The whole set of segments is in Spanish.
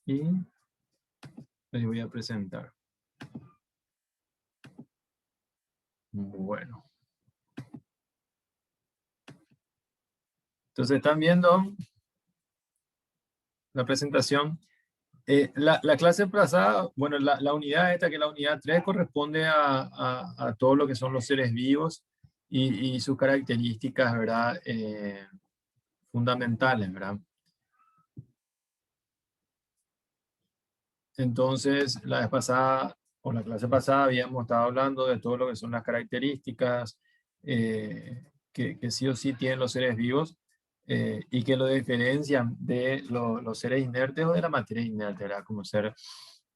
y les voy a presentar. Bueno. Entonces, ¿están viendo la presentación? La clase pasada, bueno, la unidad esta, que es la unidad 3, corresponde a todo lo que son los seres vivos y sus características, ¿verdad? Fundamentales, ¿verdad? Entonces, la vez pasada, o la clase pasada, habíamos estado hablando de todo lo que son las características que sí o sí tienen los seres vivos y que lo diferencian de los seres inertes o de la materia inerte, ¿verdad? Como ser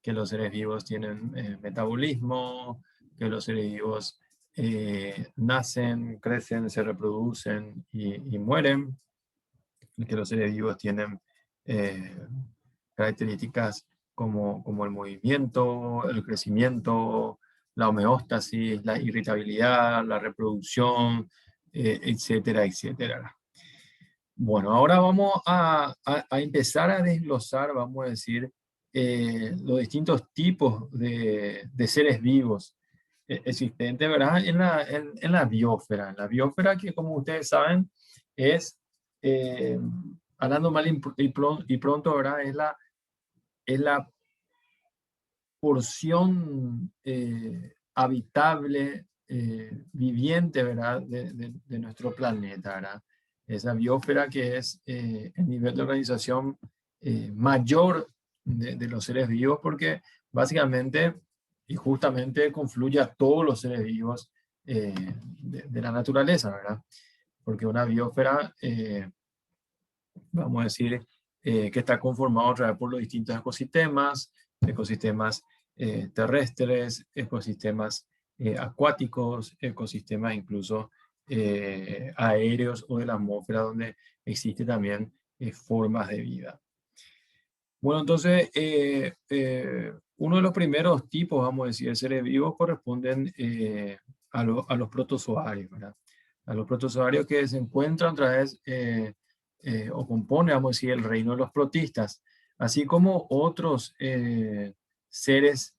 que los seres vivos tienen metabolismo, que los seres vivos nacen, crecen, se reproducen y mueren, y que los seres vivos tienen características como el movimiento, el crecimiento, la homeostasis, la irritabilidad, la reproducción, etcétera, etcétera. Bueno, ahora vamos a empezar a desglosar, vamos a decir, los distintos tipos de seres vivos existentes, ¿verdad? En la biosfera. En la biosfera que, como ustedes saben, es, eh, hablando mal y pronto, ¿verdad? Es la porción habitable, viviente, ¿verdad? De nuestro planeta, ¿verdad? Esa biosfera que es el nivel de organización mayor de los seres vivos, porque básicamente y justamente confluye a todos los seres vivos de la naturaleza, ¿verdad? Porque una biosfera, vamos a decir, que está conformado otra vez por los distintos ecosistemas terrestres, ecosistemas acuáticos, ecosistemas incluso aéreos o de la atmósfera, donde existen también formas de vida. Bueno, entonces, uno de los primeros tipos, vamos a decir, de seres vivos corresponden a los protozoarios, ¿verdad? A los protozoarios que se encuentran a través o componen, vamos a decir, el reino de los protistas, así como otros seres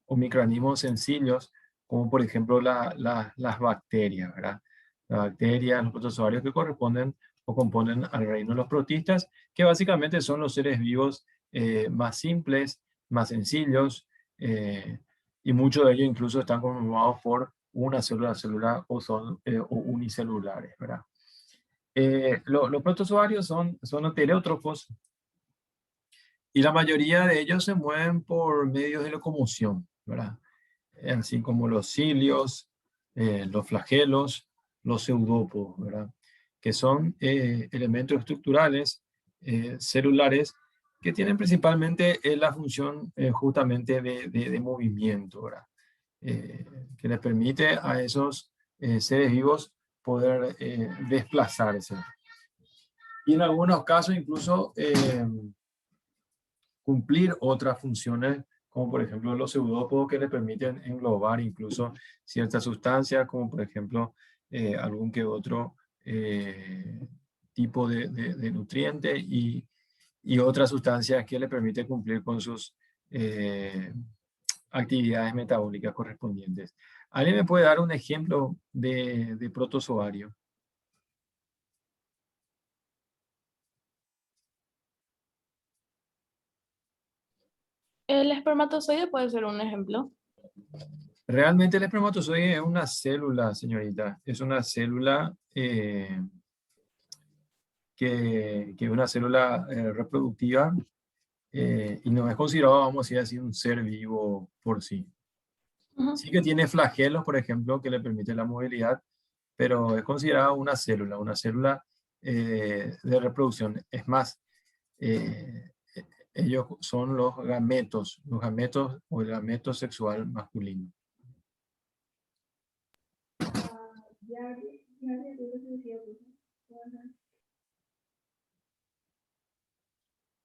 o microorganismos sencillos, como por ejemplo las bacterias, ¿verdad? Las bacterias, los protozoarios que corresponden o componen al reino de los protistas, que básicamente son los seres vivos más simples, más sencillos, y muchos de ellos incluso están conformados por una sola célula o son o unicelulares, ¿verdad? Los protozoarios son heterótrofos y la mayoría de ellos se mueven por medios de locomoción, ¿verdad? Así como los cilios, los flagelos, los pseudópodos, ¿verdad? Que son elementos estructurales celulares que tienen principalmente la función justamente de movimiento, ¿verdad? Que les permite a esos seres vivos poder desplazarse. Y en algunos casos incluso cumplir otras funciones, como por ejemplo los pseudópodos que le permiten englobar incluso ciertas sustancias, como por ejemplo algún que otro tipo de nutriente y otras sustancias que le permiten cumplir con sus actividades metabólicas correspondientes. ¿Alguien me puede dar un ejemplo de protozoario? El espermatozoide puede ser un ejemplo. Realmente el espermatozoide es una célula, señorita. Es una célula que es una célula reproductiva y no es considerado, vamos a decir así, un ser vivo por sí. Ujú. Sí que tiene flagelos, por ejemplo, que le permiten la movilidad, pero es considerada una célula de reproducción. Es más, eh, ellos son los gametos o el gameto sexual masculino.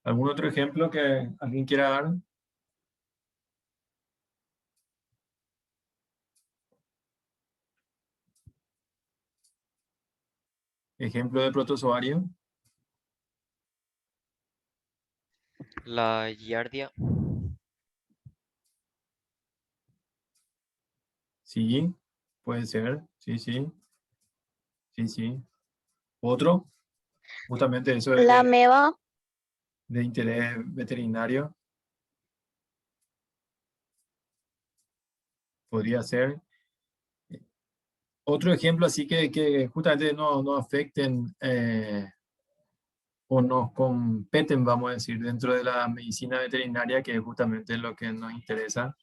¿Algún otro ejemplo que alguien quiera dar? Ejemplo de protozoario. La giardia. Sí, puede ser. Sí, sí, sí, sí. Otro, justamente eso es La ameba, de interés veterinario. Podría ser. Otro ejemplo así que justamente no afecten o nos competen, vamos a decir, dentro de la medicina veterinaria, que es justamente lo que nos interesa.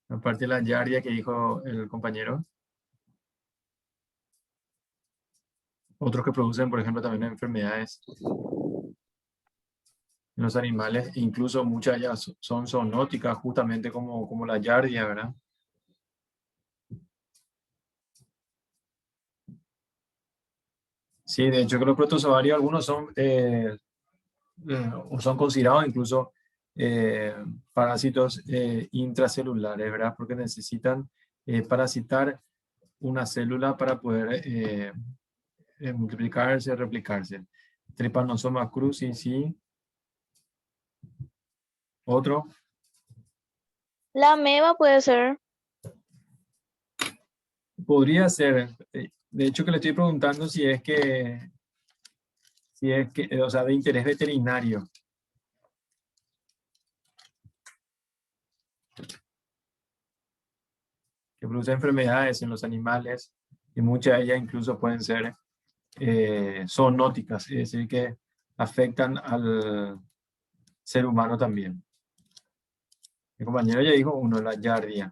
Aparte de la yardia que dijo el compañero. Otros que producen, por ejemplo, también enfermedades en los animales, incluso muchas ya son zoonóticas, justamente como la yardia, ¿verdad? Sí, de hecho que los protozoarios, algunos son, o son considerados incluso eh, parásitos intracelulares, ¿verdad? Porque necesitan parasitar una célula para poder multiplicarse, replicarse. Trypanosoma cruzi, sí. Otro. la ameba puede ser. Podría ser, de hecho que le estoy preguntando si es que, o sea, de interés veterinario, que produce enfermedades en los animales y muchas de ellas incluso pueden ser zoonóticas, es decir, que afectan al ser humano también. Mi compañero ya dijo uno, la yardia.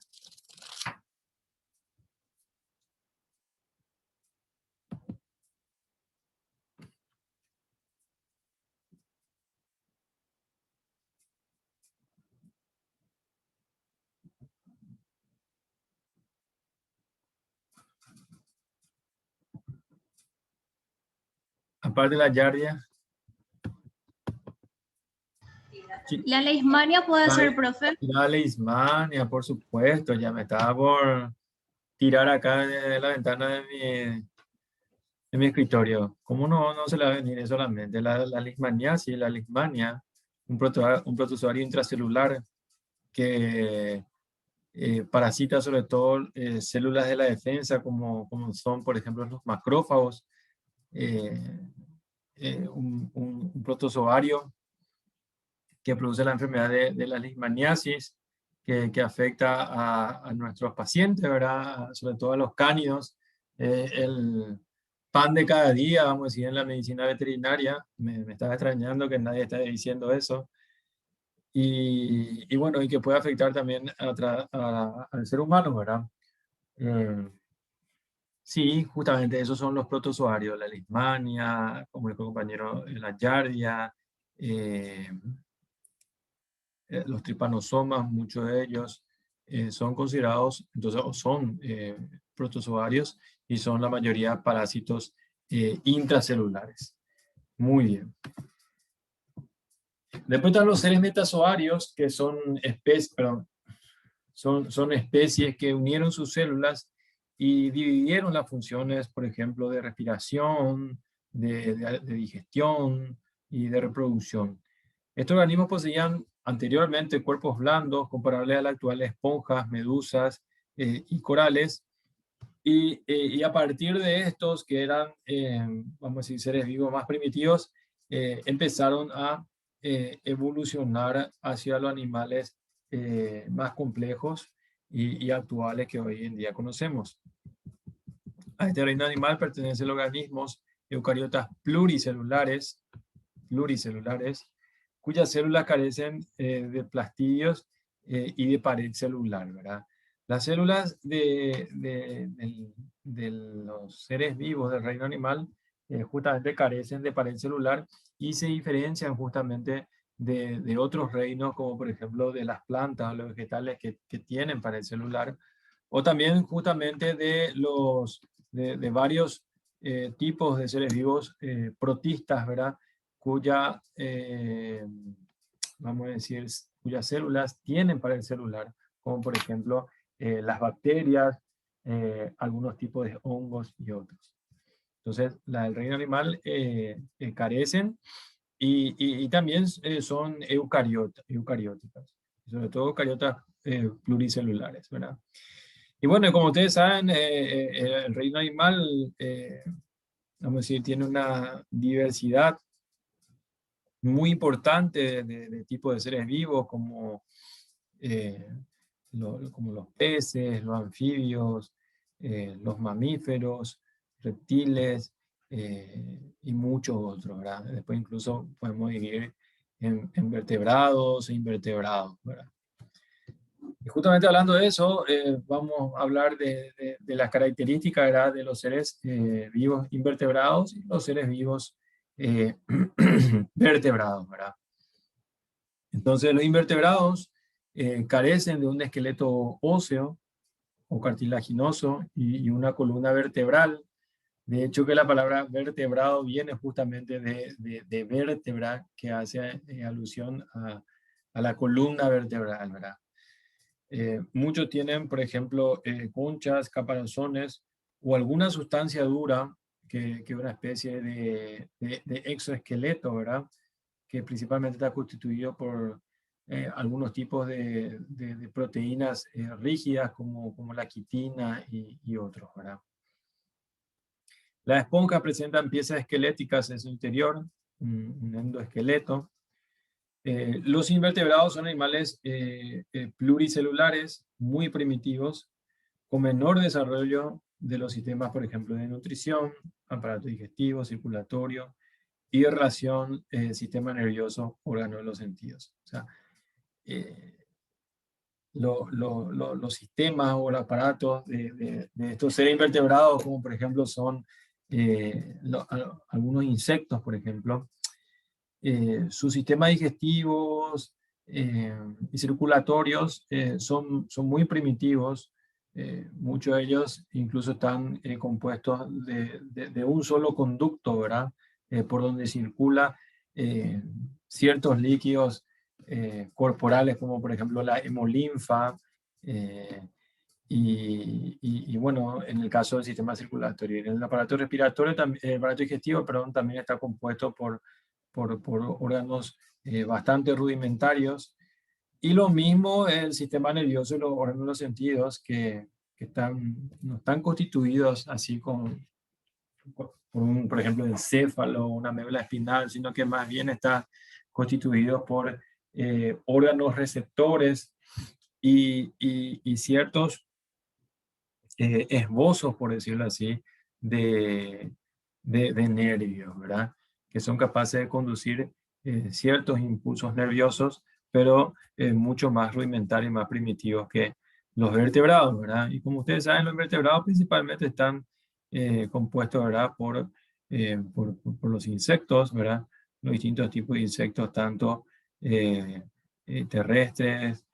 Aparte de la yardia, La leishmania puede la, ser, profe. la leishmania, por supuesto, ya me estaba por tirar acá de la ventana de mi escritorio. ¿Cómo no se le va a venir eso a la mente? La leishmaniasis, la leishmania, un protozoario intracelular que parasita sobre todo células de la defensa, como son, por ejemplo, los macrófagos, eh, un protozoario que produce la enfermedad de la leishmaniasis, que afecta a nuestros pacientes, ¿verdad? Sobre todo a los cánidos. El pan de cada día, vamos a decir, en la medicina veterinaria. Me estaba extrañando que nadie esté diciendo eso. Y bueno, y que puede afectar también al ser humano, ¿verdad? Eh, sí, justamente esos son los protozoarios, la leishmania, como dijo el compañero, la yardia, eh, los tripanosomas, muchos de ellos son considerados, entonces, o son protozoarios y son la mayoría parásitos intracelulares. Muy bien. Después están los seres metazoarios, que son especies, perdón, son especies que unieron sus células y dividieron las funciones, por ejemplo, de respiración, de digestión y de reproducción. Estos organismos poseían anteriormente cuerpos blandos comparables a las actuales esponjas, medusas y corales, y a partir de estos, que eran, vamos a decir, seres vivos más primitivos, empezaron a evolucionar hacia los animales más complejos y actuales que hoy en día conocemos. A este reino animal pertenecen los organismos eucariotas pluricelulares, cuyas células carecen de plastidios y de pared celular, ¿verdad? Las células de los seres vivos del reino animal justamente carecen de pared celular y se diferencian justamente de otros reinos, como por ejemplo de las plantas o los vegetales que tienen pared celular, o también justamente de varios tipos de seres vivos protistas, ¿verdad? Cuya, vamos a decir, cuyas células tienen pared celular, como por ejemplo las bacterias, algunos tipos de hongos y otros. Entonces, la del reino animal carecen y también son eucarióticas, sobre todo eucariotas pluricelulares, ¿verdad? Y bueno, como ustedes saben, el reino animal, vamos a decir, tiene una diversidad muy importante de tipos de seres vivos, como, como los peces, los anfibios, los mamíferos, reptiles y muchos otros, ¿verdad? Después incluso podemos dividir en vertebrados e invertebrados, ¿verdad? Y justamente hablando de eso, vamos a hablar de las características, ¿verdad?, de los seres vivos invertebrados y los seres vivos vertebrados, ¿verdad? Entonces los invertebrados carecen de un esqueleto óseo o cartilaginoso y una columna vertebral. De hecho, que la palabra vertebrado viene justamente de vértebra, que hace alusión a la columna vertebral, ¿verdad? Muchos tienen, por ejemplo, conchas, caparazones o alguna sustancia dura que es una especie de exoesqueleto, ¿verdad? Que principalmente está constituido por algunos tipos de proteínas rígidas como la quitina y otros, ¿verdad? Las esponjas presentan piezas esqueléticas en su interior, un endoesqueleto. Los invertebrados son animales pluricelulares, muy primitivos, con menor desarrollo de los sistemas, por ejemplo, de nutrición, aparato digestivo, circulatorio, irrigación, sistema nervioso, órgano de los sentidos. O sea, los sistemas o los aparatos de estos seres invertebrados, como por ejemplo son algunos insectos, por ejemplo, sus sistemas digestivos y circulatorios son muy primitivos. Muchos de ellos incluso están compuestos de un solo conducto, ¿verdad? Por donde circula ciertos líquidos corporales, como por ejemplo la hemolinfa, y bueno, en el caso del sistema circulatorio. En el aparato respiratorio, el aparato digestivo, perdón, también está compuesto por órganos bastante rudimentarios. Y lo mismo el sistema nervioso y los órganos de los sentidos, que no están constituidos así por ejemplo, encéfalo, una médula espinal, sino que más bien está constituido por órganos receptores y ciertos esbozos, por decirlo así, de nervios, ¿verdad? Que son capaces de conducir ciertos impulsos nerviosos, pero mucho más rudimentarios y más primitivos que los vertebrados, ¿verdad? Y como ustedes saben, los vertebrados principalmente están compuestos, ¿verdad?, por los insectos, ¿verdad? Los distintos tipos de insectos, tanto terrestres,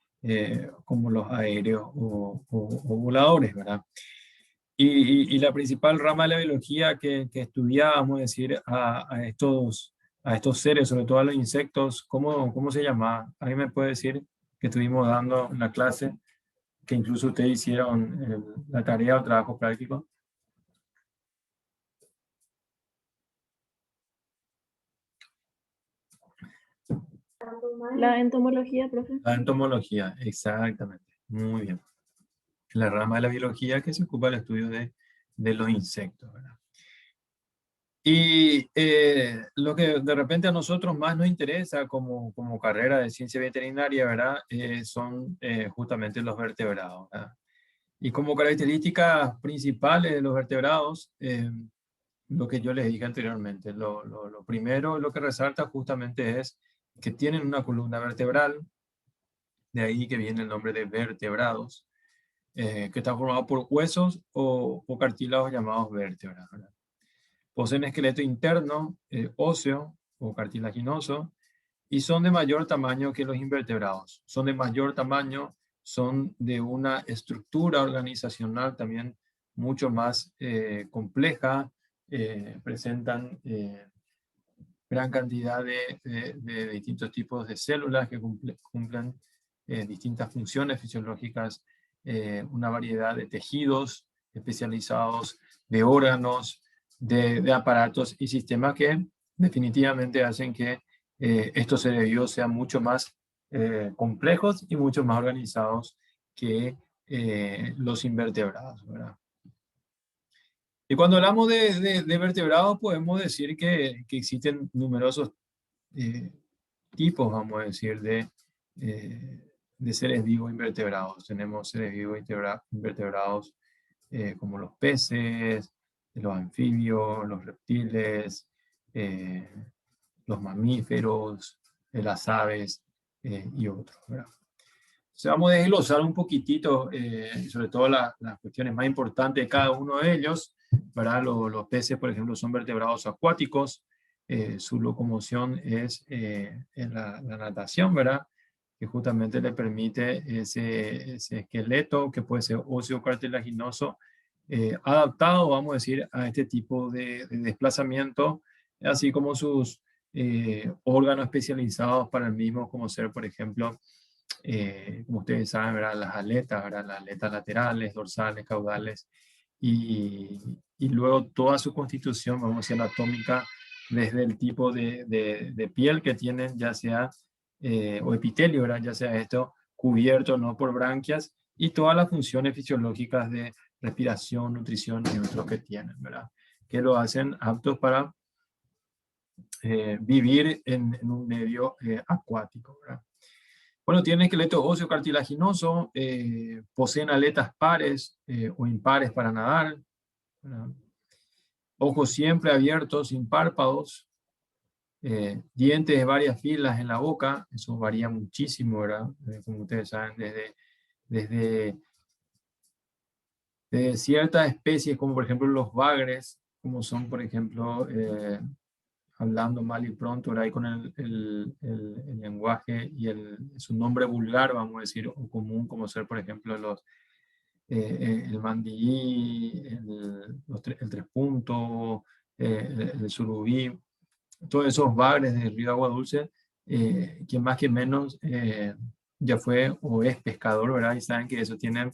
como los aéreos o voladores, ¿verdad? Y la principal rama de la biología que estudia, vamos a decir, a estos seres, sobre todo a los insectos, ¿cómo se llama? ¿Alguien me puede decir que estuvimos dando en la clase, que incluso ustedes hicieron la tarea o trabajo práctico? La entomología, profe. La entomología, exactamente. Muy bien. La rama de la biología que se ocupa del estudio de los insectos, ¿verdad? Y lo que de repente a nosotros más nos interesa como carrera de ciencia veterinaria, ¿verdad? Son justamente los vertebrados, ¿verdad? Y como características principales de los vertebrados, lo que yo les dije anteriormente, lo primero, lo que resalta justamente es que tienen una columna vertebral, de ahí que viene el nombre de vertebrados, que está formado por huesos o cartílagos llamados vértebras, ¿verdad? Poseen esqueleto interno, óseo o cartilaginoso, y son de mayor tamaño que los invertebrados. Son de mayor tamaño, son de una estructura organizacional también mucho más compleja, presentan gran cantidad de distintos tipos de células que cumplen distintas funciones fisiológicas, una variedad de tejidos especializados, de órganos, de aparatos y sistemas que definitivamente hacen que estos seres vivos sean mucho más complejos y mucho más organizados que los invertebrados, ¿verdad? Y cuando hablamos de vertebrados, podemos decir que existen numerosos tipos, vamos a decir, de seres vivos invertebrados. Tenemos seres vivos invertebrados como los peces, los anfibios, los reptiles, los mamíferos, las aves y otros, ¿verdad? Entonces vamos a desglosar un poquitito, sobre todo las cuestiones más importantes de cada uno de ellos, ¿verdad? Los peces, por ejemplo, son vertebrados acuáticos, su locomoción es en la natación, ¿verdad? Que justamente le permite ese esqueleto que puede ser óseo cartilaginoso, adaptado, vamos a decir, a este tipo de desplazamiento, así como sus órganos especializados para el mismo, como ser, por ejemplo, como ustedes saben, ¿verdad? Las aletas, ¿verdad? Las aletas laterales, dorsales, caudales, y luego toda su constitución, vamos a decir, anatómica, desde el tipo de piel que tienen, ya sea, o epitelio, ¿verdad? Ya sea esto cubierto no por branquias, y todas las funciones fisiológicas de respiración, nutrición y otros que tienen, ¿verdad? Que lo hacen aptos para vivir en un medio acuático, ¿verdad? Bueno, tienen esqueleto óseo cartilaginoso, poseen aletas pares o impares para nadar, ¿verdad? Ojos siempre abiertos, sin párpados, dientes de varias filas en la boca, eso varía muchísimo, ¿verdad? Como ustedes saben, desde ciertas especies, como por ejemplo los bagres, como son, por ejemplo, hablando mal y pronto, ¿verdad? Y con el lenguaje y su nombre vulgar, vamos a decir, o común, como ser, por ejemplo, el mandillí, el tres puntos, el surubí, todos esos bagres del río Agua Dulce, que más que menos ya fue o es pescador, ¿verdad? Y saben que eso tienen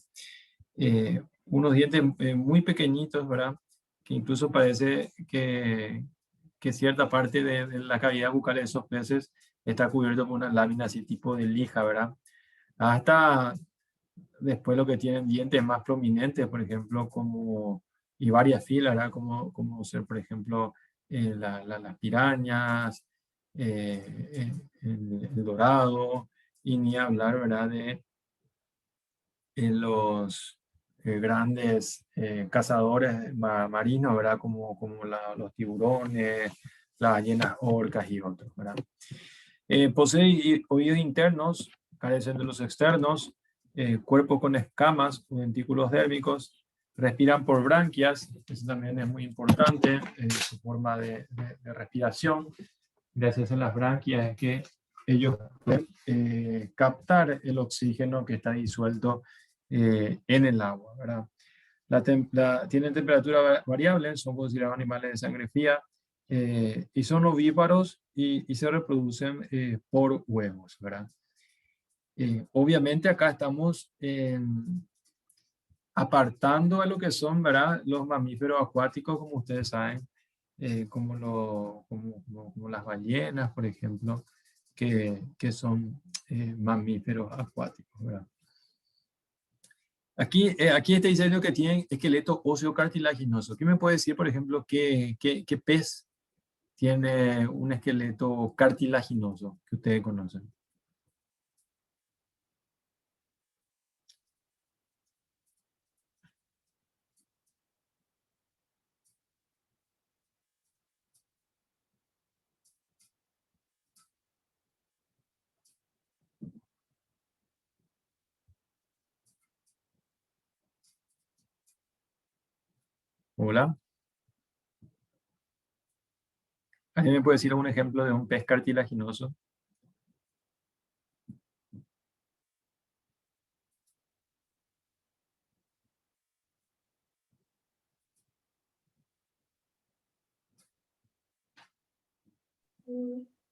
unos dientes muy pequeñitos, ¿verdad? Que incluso parece que cierta parte de la cavidad bucal de esos peces está cubierto por una lámina así tipo de lija, ¿verdad? Hasta después lo que tienen dientes más prominentes, por ejemplo, como, y varias filas, ¿verdad? Como ser, por ejemplo, las pirañas, el dorado, y ni hablar, ¿verdad? De los grandes cazadores marinos, ¿verdad? Como los tiburones, las ballenas orcas y otros, ¿verdad? Posee oídos internos, carecen de los externos, cuerpo con escamas o dentículos dérmicos, respiran por branquias, eso también es muy importante, su forma de respiración. Gracias a las branquias es que ellos pueden captar el oxígeno que está disuelto en el agua, ¿verdad? Tienen temperatura variable, son considerados animales de sangre fría, y son ovíparos y se reproducen por huevos, ¿verdad? Obviamente acá estamos apartando a lo que son, ¿verdad? Los mamíferos acuáticos, como ustedes saben, como las ballenas, por ejemplo, que son mamíferos acuáticos, ¿verdad? Aquí está diciendo que tienen esqueleto óseo cartilaginoso. ¿Qué me puede decir, por ejemplo, qué pez tiene un esqueleto cartilaginoso que ustedes conocen? Hola. ¿Alguien me puede decir un ejemplo de un pez cartilaginoso?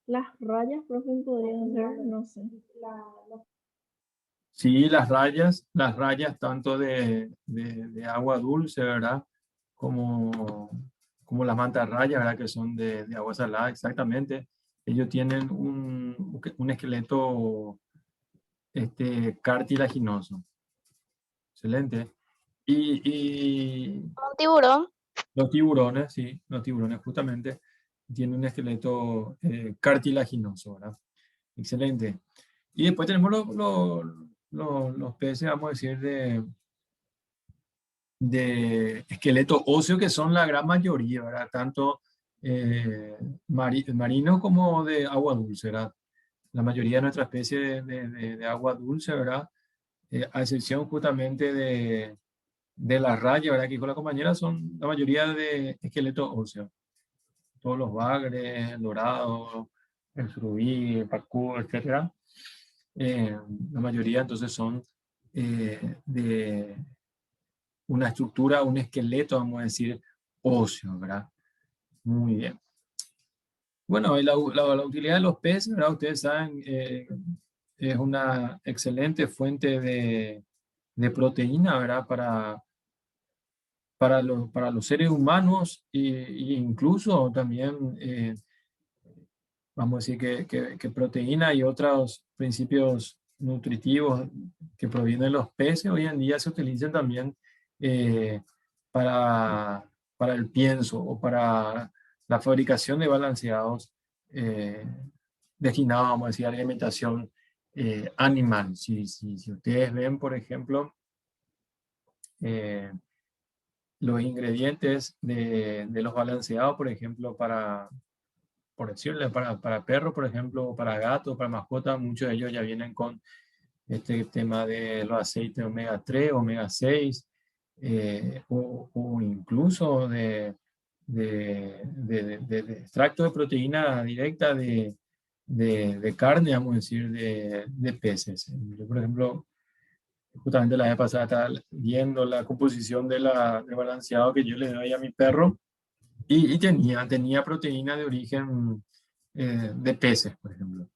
Las rayas, profe, podrían ser, no sé. Sí, las rayas tanto de agua dulce, ¿verdad? Como las mantarrayas, ¿verdad? Que son de agua salada, exactamente. ellos tienen un esqueleto cartilaginoso. Excelente. Y Un tiburón. los tiburones, sí, los tiburones justamente tienen un esqueleto cartilaginoso, ¿verdad? Excelente. Y después tenemos los peces, vamos a decir, de esqueleto óseo, que son la gran mayoría, ¿verdad? Tanto marinos como de agua dulce, ¿verdad? La mayoría de nuestra especie de agua dulce, ¿verdad? A excepción justamente de la raya, ¿verdad? Que con la compañera son la mayoría de esqueleto óseo. Todos los bagres, el dorado, el surubí, el pacú, etcétera. La mayoría entonces son de una estructura, un esqueleto, vamos a decir, óseo, ¿verdad? Muy bien. Bueno, y la utilidad de los peces, ¿verdad? Ustedes saben, es una excelente fuente de proteína, ¿verdad? Para los seres humanos e incluso también, vamos a decir que proteína y otros principios nutritivos que provienen de los peces hoy en día se utilizan también eh, para, para el pienso o para la fabricación de balanceados eh, destinados, vamos a decir, a la alimentación animal. Si ustedes ven, por ejemplo, eh, los ingredientes de los balanceados, por ejemplo, por decirle, para perros, por ejemplo, para gatos, para mascotas, muchos de ellos ya vienen con este tema de los aceites omega 3, omega 6, o incluso de extracto de proteína directa de carne, vamos a decir, de peces. Yo, por ejemplo, justamente la vez pasada estaba viendo la composición de balanceado que yo le doy a mi perro y tenía proteína de origen de peces, por ejemplo.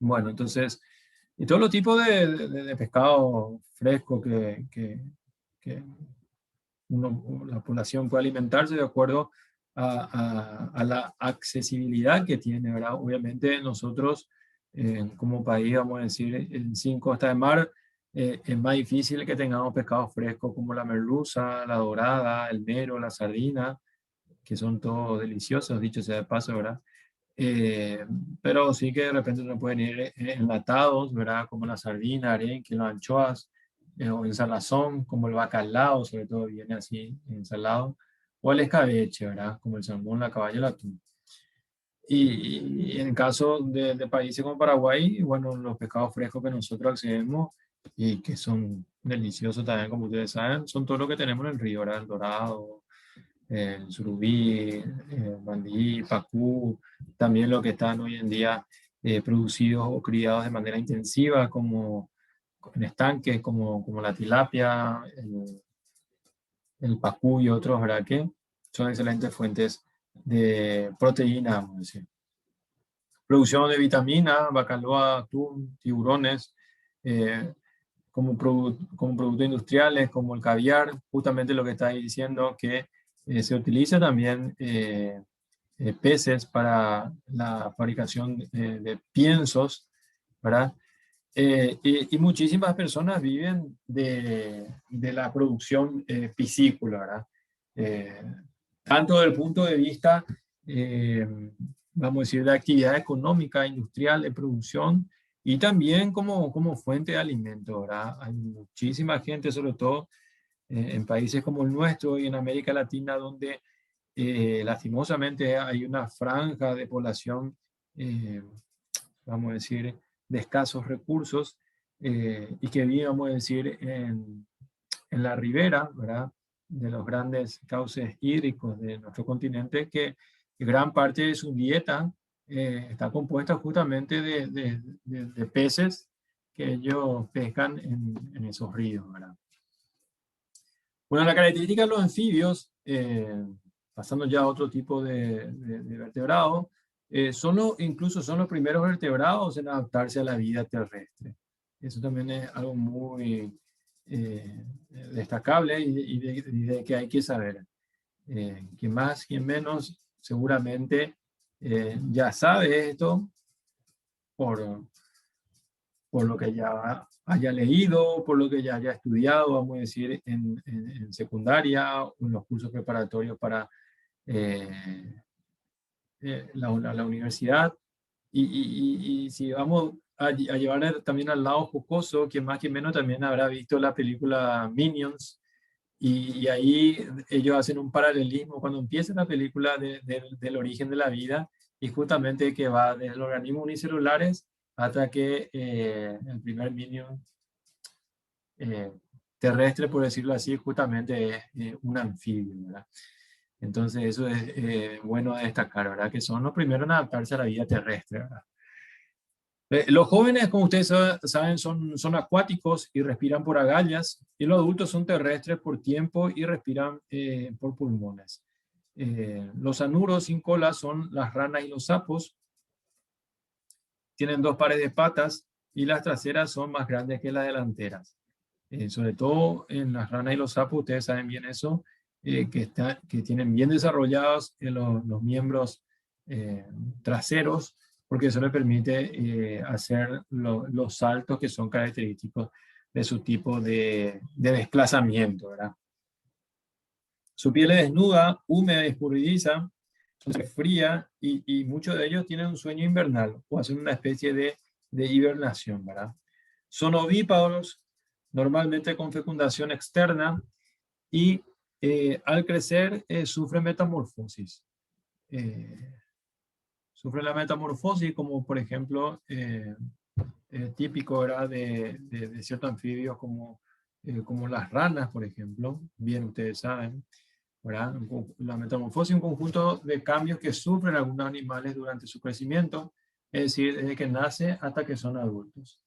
Bueno, entonces, y todo los tipos de pescado fresco que la población puede alimentarse de acuerdo a la accesibilidad que tiene, ¿verdad? Obviamente nosotros, como país, vamos a decir, en 5 costa de mar, es más difícil que tengamos pescado fresco como la merluza, la dorada, el mero, la sardina, que son todos deliciosos, dicho sea de paso, ¿verdad? Eh, pero sí que de repente no pueden ir enlatados, ¿verdad? Como la sardina, arenque, las anchoas, o en salazón, como el bacalao, sobre todo viene así ensalado, o el escabeche, ¿verdad? Como el salmón, la caballa, el atún. Y en el caso de países como Paraguay, bueno, los pescados frescos que nosotros accedemos y que son deliciosos también, como ustedes saben, son todo lo que tenemos en el río, ¿verdad? El dorado, el surubí, mandí, pacú, también lo que están hoy en día producidos o criados de manera intensiva, como en estanques, como la tilapia, el pacú y otros, ¿verdad? Que son excelentes fuentes de proteína, vamos a decir. Producción de vitaminas, bacalao, atún, tiburones, como productos industriales, como el caviar, justamente lo que estáis diciendo, que se utiliza también peces para la fabricación de piensos, ¿verdad? Y muchísimas personas viven de la producción piscícola, ¿verdad? Eh, Tanto desde el punto de vista, eh, vamos a decir, de actividad económica, industrial, de producción, y también como fuente de alimento, ¿verdad? Hay muchísima gente, sobre todo en países como el nuestro y en América Latina, donde lastimosamente hay una franja de población, vamos a decir, de escasos recursos, y que vive, vamos a decir, en la ribera, ¿verdad? De los grandes cauces hídricos de nuestro continente, que gran parte de su dieta está compuesta justamente de peces que ellos pescan en esos ríos, ¿verdad? Bueno, la característica de los anfibios, pasando ya a otro tipo de vertebrados, incluso son los primeros vertebrados en adaptarse a la vida terrestre. Eso también es algo muy destacable y de que hay que saber. Quien más, quien menos, seguramente ya sabe esto por lo que ya haya leído, por lo que ya haya estudiado, vamos a decir, en secundaria o en los cursos preparatorios para la universidad. Y si vamos a llevar también al lado jocoso, que más que menos también habrá visto la película Minions, y ahí ellos hacen un paralelismo cuando empieza la película del origen de la vida, y justamente que va desde los organismos unicelulares hasta que el primer Minion terrestre, por decirlo así, justamente es un anfibio, ¿verdad? Entonces eso es bueno de destacar, ¿verdad? Que son los primeros en adaptarse a la vida terrestre, ¿verdad? Los jóvenes, como ustedes saben, son acuáticos y respiran por agallas, y los adultos son terrestres por tiempo y respiran por pulmones. Los anuros sin cola son las ranas y los sapos. Tienen 2 pares de patas y las traseras son más grandes que las delanteras. Sobre todo en las ranas y los sapos, ustedes saben bien eso, que tienen bien desarrollados los miembros traseros, porque eso les permite hacer los saltos que son característicos de su tipo de desplazamiento, ¿verdad? Su piel es desnuda, húmeda y escurridiza, fría, y muchos de ellos tienen un sueño invernal o hacen una especie de hibernación, ¿verdad? Son ovíparos, normalmente con fecundación externa, y al crecer sufren metamorfosis. Sufren la metamorfosis, como por ejemplo típico era de ciertos anfibios como las ranas, por ejemplo, bien ustedes saben, ¿verdad? La metamorfosis es un conjunto de cambios que sufren algunos animales durante su crecimiento, es decir, desde que nace hasta que son adultos.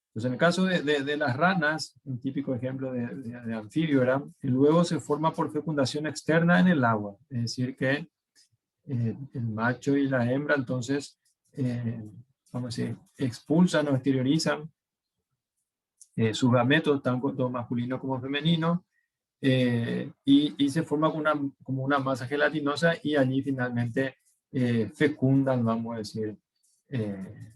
Entonces, en el caso de las ranas, un típico ejemplo de anfibio, ¿verdad? El huevo se forma por fecundación externa en el agua, es decir, que el macho y la hembra, entonces, vamos a decir, expulsan o exteriorizan sus gametos, tanto masculino como femenino, y se forma como una masa gelatinosa, y allí finalmente fecundan, vamos a decir,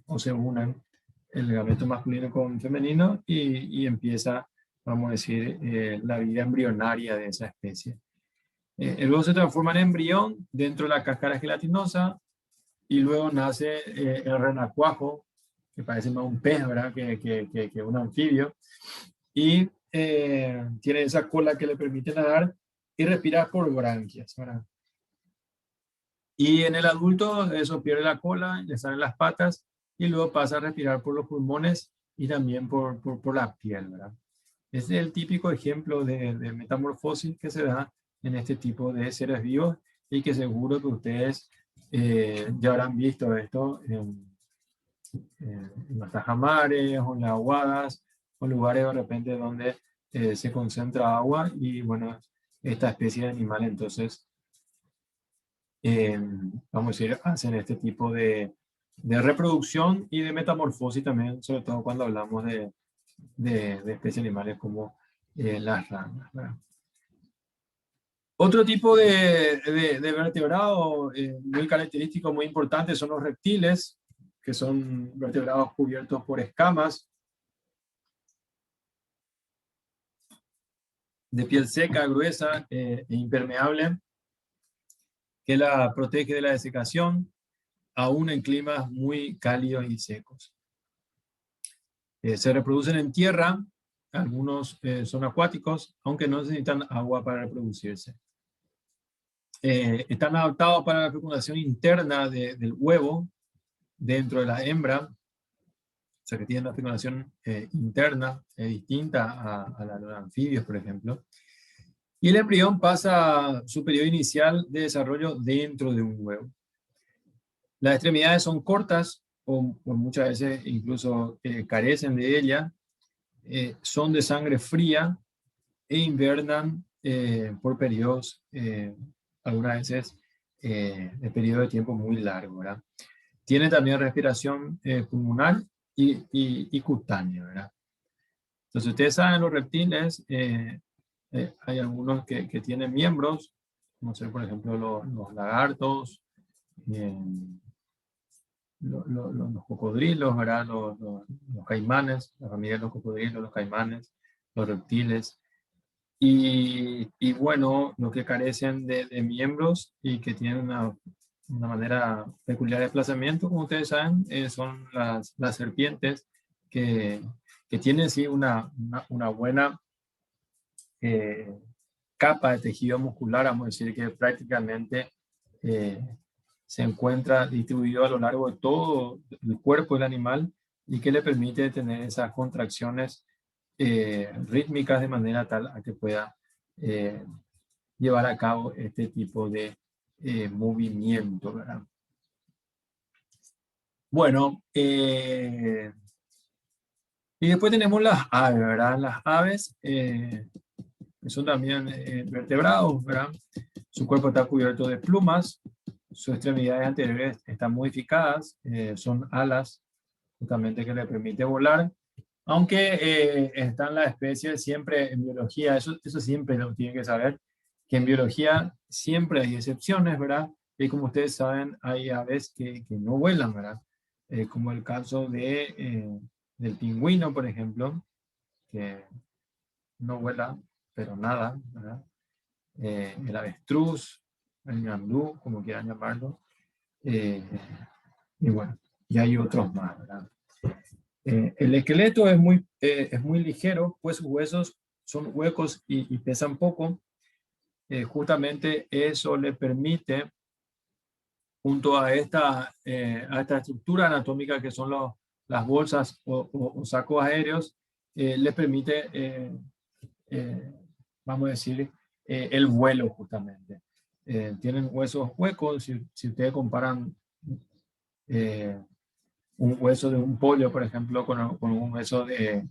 o se unen el gameto masculino con femenino, y empieza, vamos a decir, la vida embrionaria de esa especie. El huevo se transforma en embrión dentro de la cáscara gelatinosa, y luego nace el renacuajo, que parece más un pez, ¿verdad? que un anfibio, y tiene esa cola que le permite nadar y respirar por branquias, ¿verdad? Y en el adulto eso pierde la cola, le salen las patas, y luego pasa a respirar por los pulmones y también por la piel, ¿verdad? Este es el típico ejemplo de metamorfosis que se da en este tipo de seres vivos, y que seguro que ustedes ya habrán visto esto en los tajamares o en las aguadas, o lugares de repente donde se concentra agua, y bueno, esta especie de animal entonces vamos a decir, hacen este tipo de reproducción y de metamorfosis también, sobre todo cuando hablamos de especies animales como las ranas, ¿verdad? Otro tipo de vertebrado muy característico, muy importante, son los reptiles, que son vertebrados cubiertos por escamas de piel seca, gruesa e impermeable, que la protege de la desecación, aún en climas muy cálidos y secos. Se reproducen en tierra, algunos son acuáticos, aunque no necesitan agua para reproducirse. Están adaptados para la fecundación interna del huevo dentro de la hembra, o sea que tienen una fecundación interna distinta a la de los anfibios, por ejemplo. Y el embrión pasa su periodo inicial de desarrollo dentro de un huevo. Las extremidades son cortas, o muchas veces incluso carecen de ella, son de sangre fría e invernan por periodos, algunas veces de periodo de tiempo muy largo, ¿verdad? Tiene también respiración pulmonar y cutánea, ¿verdad? Entonces, ustedes saben, los reptiles, hay algunos que tienen miembros, como ser, por ejemplo, los lagartos, los cocodrilos, ¿verdad? Los caimanes, la familia de los cocodrilos, los caimanes, los reptiles. Y bueno, los que carecen de miembros y que tienen una manera peculiar de desplazamiento, como ustedes saben, son las serpientes que tienen sí una buena capa de tejido muscular, vamos a decir que prácticamente se encuentra distribuido a lo largo de todo el cuerpo del animal y que le permite tener esas contracciones rítmicas de manera tal a que pueda llevar a cabo este tipo de movimiento, ¿verdad? Bueno, y después tenemos las aves, ¿verdad? Las aves que son también vertebrados, ¿verdad? Su cuerpo está cubierto de plumas, sus extremidades anteriores están modificadas, son alas justamente que le permite volar, aunque están las especies siempre en biología, eso siempre lo tienen que saber, que en biología siempre hay excepciones, ¿verdad? Y como ustedes saben, hay aves que no vuelan, ¿verdad? Como el caso del pingüino, por ejemplo, que no vuela, pero nada, ¿verdad? El avestruz, el ñandú, como quieran llamarlo, eh, y bueno, y hay otros más, ¿verdad? El esqueleto es muy ligero, pues sus huesos son huecos y pesan poco. Justamente eso le permite, junto a esta estructura anatómica que son las bolsas o sacos aéreos, le permite, vamos a decir, el vuelo justamente. Tienen huesos huecos, si ustedes comparan eh, un hueso de un pollo, por ejemplo, con un hueso de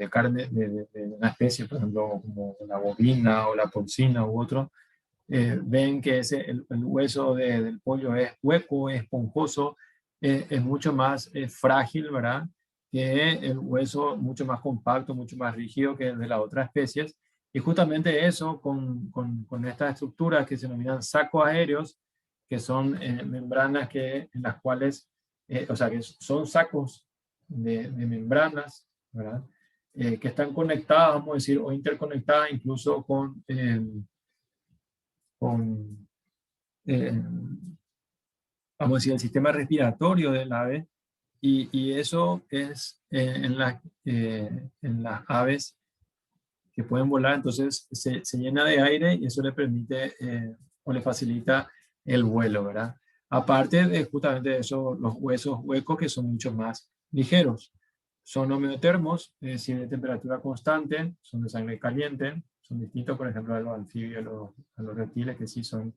carne de una especie, por ejemplo, como la bovina o la porcina u otro, ven que el hueso del pollo es hueco, es esponjoso, es mucho más frágil, ¿verdad? Que el hueso mucho más compacto, mucho más rígido que el de las otras especies. Y justamente eso, con estas estructuras que se denominan sacos aéreos, que son membranas en las cuales, o sea, que son sacos de membranas, ¿verdad? Que están conectadas, vamos a decir, o interconectadas incluso con eh, vamos a decir, el sistema respiratorio del ave, y eso es en las aves que pueden volar, entonces se llena de aire y eso le permite o le facilita el vuelo, ¿verdad? Aparte de justamente eso, los huesos huecos que son mucho más ligeros. Son homeotermos, es decir, de temperatura constante, son de sangre caliente, son distintos, por ejemplo, a los anfibios, a los reptiles que sí son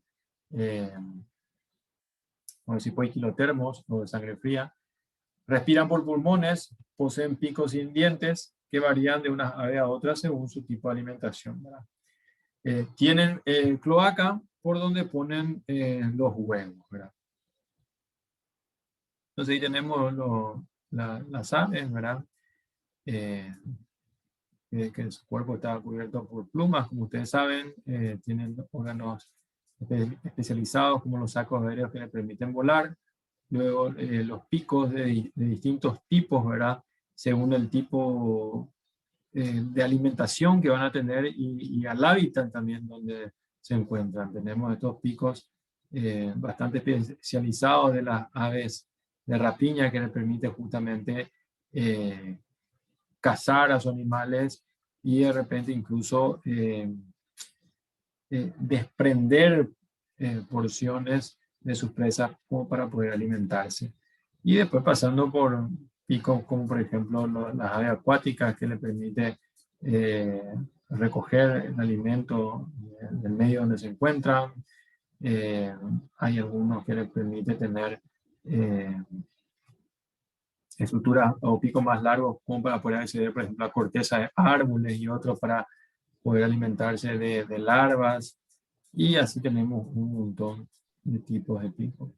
eh, como si fuera kilotermos o de sangre fría. Respiran por pulmones, poseen picos sin dientes que varían de unas aves a otras según su tipo de alimentación, ¿verdad? Tienen cloaca por donde ponen los huevos, ¿verdad? Entonces ahí tenemos las aves, ¿verdad? Que su cuerpo está cubierto por plumas, como ustedes saben, tienen órganos especializados como los sacos aéreos que le permiten volar. Luego los picos de distintos tipos, ¿verdad? Según el tipo de alimentación que van a tener y al hábitat también donde se encuentran. Tenemos estos picos bastante especializados de las aves de rapiña que les permite justamente cazar a sus animales y de repente incluso desprender porciones de sus presas como para poder alimentarse. Y después pasando por picos como por ejemplo las aves acuáticas que le permite recoger el alimento del medio donde se encuentran. Hay algunos que le permite tener estructuras o picos más largos como para poder acceder, por ejemplo, a corteza de árboles y otros para poder alimentarse de larvas. Y así tenemos un montón de tipos de picos.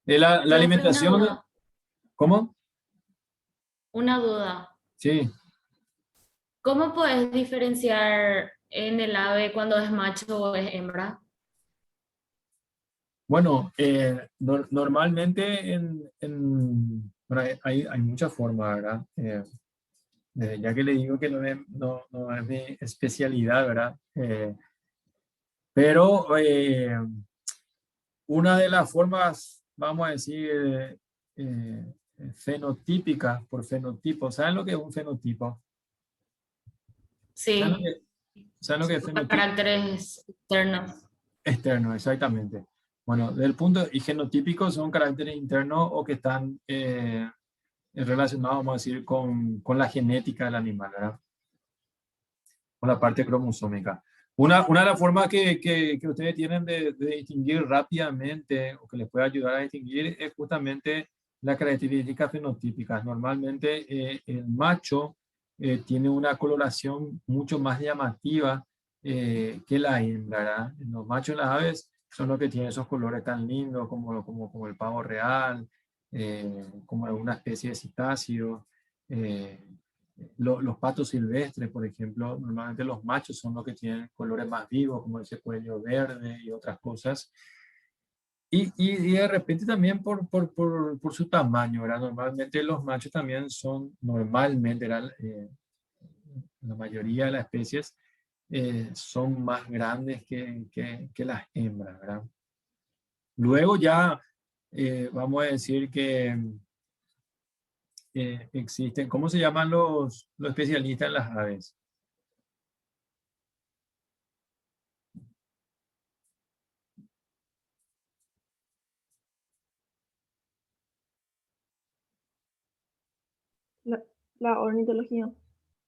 La Profe, una alimentación, duda. ¿cómo? Una duda. Sí. ¿Cómo puedes diferenciar en el ave cuando es macho o es hembra? Bueno, normalmente bueno, hay muchas formas, ¿verdad? Ya que le digo que no es mi especialidad, ¿verdad? Pero una de las formas, vamos a decir, fenotípicas, por fenotipo. ¿Saben lo que es un fenotipo? ¿Saben lo Sí, que, saben lo que es los fenotipo? caracteres externos. Externo, exactamente. Bueno, del punto, y genotípicos son caracteres internos o que están relacionados, vamos a decir, con la genética del animal, ¿verdad? Con la parte cromosómica. Una de las formas que ustedes tienen de distinguir rápidamente o que les puede ayudar a distinguir es justamente las características fenotípicas. Normalmente el macho tiene una coloración mucho más llamativa que la hembra, ¿verdad? Los machos de las aves son los que tienen esos colores tan lindos como el pavo real, como alguna especie de citáceo. Los patos silvestres, por ejemplo, normalmente los machos son los que tienen colores más vivos, como ese cuello verde y otras cosas. Y de repente también por su tamaño, ¿verdad? Normalmente los machos también son, normalmente, ¿verdad? La mayoría de las especies son más grandes que las hembras, ¿verdad? Luego ya vamos a decir que existen, ¿cómo se llaman los especialistas en las aves? La ornitología.